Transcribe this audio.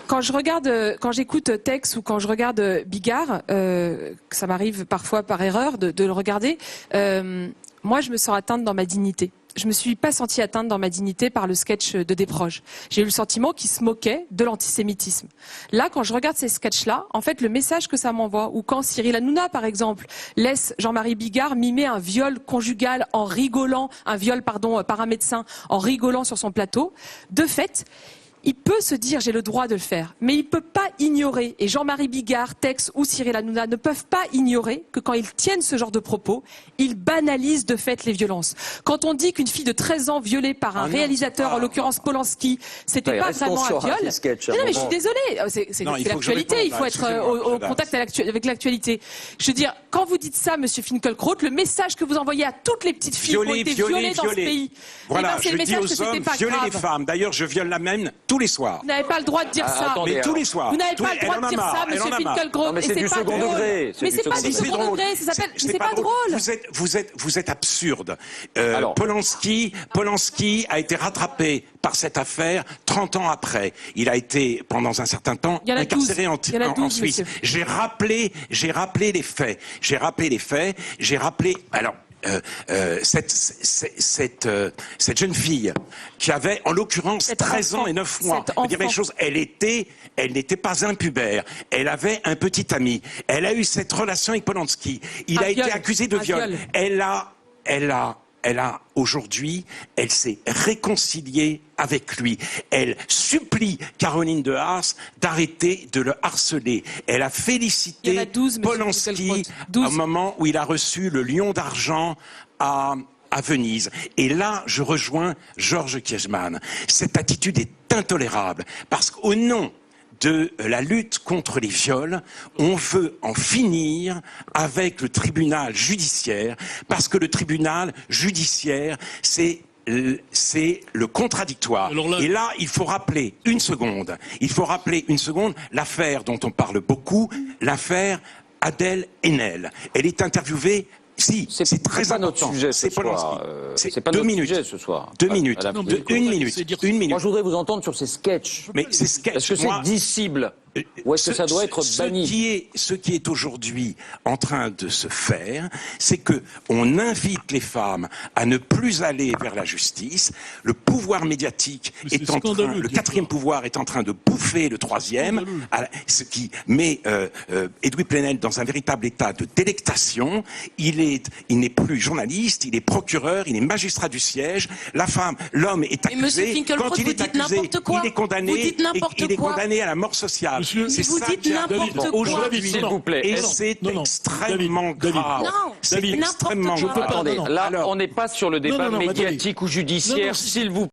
Quand j'écoute Tex ou quand je regarde Bigard, ça m'arrive parfois par erreur de le regarder, moi je me sens atteinte dans ma dignité. Je me suis pas sentie atteinte dans ma dignité par le sketch de Desproges. J'ai eu le sentiment qu'il se moquait de l'antisémitisme. Là, quand je regarde ces sketchs-là, en fait, le message que ça m'envoie, ou quand Cyril Hanouna, par exemple, laisse Jean-Marie Bigard mimer un viol conjugal en rigolant, par un médecin, en rigolant sur son plateau, de fait, il peut se dire j'ai le droit de le faire, mais il peut pas ignorer, et Jean-Marie Bigard, Tex ou Cyril Hanouna ne peuvent pas ignorer que quand ils tiennent ce genre de propos, ils banalisent de fait les violences. Quand on dit qu'une fille de 13 ans violée par un réalisateur, en l'occurrence Polanski, c'était pas vraiment un viol. Non mais je suis désolée, c'est l'actualité, il faut être au contact avec l'actualité. Je veux dire, quand vous dites ça, Monsieur Finkielkraut, le message que vous envoyez à toutes les petites filles qui ont été violées dans ce pays, voilà, c'est le message que c'était pas grave. Violer les femmes, d'ailleurs je viole la même tous les soirs. Vous n'avez pas le droit de dire ça. Mais tous les soirs. Vous n'avez pas le droit de dire ça, Monsieur Finkielkraut. Mais c'est du second degré. Mais c'est pas du second degré, c'est pas drôle. Vous êtes absurde. Polanski a été rattrapé par cette affaire 30 ans après. Il a été, pendant un certain temps, incarcéré en Suisse. J'ai rappelé les faits. Alors, cette jeune fille qui avait en l'occurrence 13 ans et 9 mois, je dirais chose, elle n'était pas impubère, elle avait un petit ami, elle a eu cette relation avec Polanski, il a été accusé de viol, aujourd'hui, elle s'est réconciliée avec lui. Elle supplie Caroline de Haas d'arrêter de le harceler. Elle a félicité Polanski au moment où il a reçu le Lion d'argent à Venise. Et là, je rejoins Georges Kiechman. Cette attitude est intolérable parce qu'au nom de la lutte contre les viols, on veut en finir avec le tribunal judiciaire, parce que le tribunal judiciaire, c'est le contradictoire. Et là, il faut rappeler une seconde l'affaire dont on parle beaucoup, l'affaire Adèle Haenel. Elle est interviewée. Si, c'est très important. C'est Polanski. C'est pas notre sujet ce soir. 2 minutes. Une minute. Moi, je voudrais vous entendre sur ces sketchs. Mais ces sketchs. Est-ce que c'est dissible? Ou est-ce que ça doit être banni? Ce qui est aujourd'hui en train de se faire, c'est que on invite les femmes à ne plus aller vers la justice. Le pouvoir médiatique est en train, le quatrième pouvoir est en train de bouffer le troisième, ce qui met Edoui Plenel dans un véritable état de délectation. Il n'est plus journaliste, il est procureur, il est magistrat du siège. L'homme est accusé. Quand il est accusé, il est condamné à la mort sociale. C'est ça qui n'importe quoi. Aujourd'hui, s'il vous plaît. Et c'est extrêmement grave. C'est n'importe quoi. Attendez, là, on n'est pas sur le débat médiatique ou judiciaire, s'il vous plaît.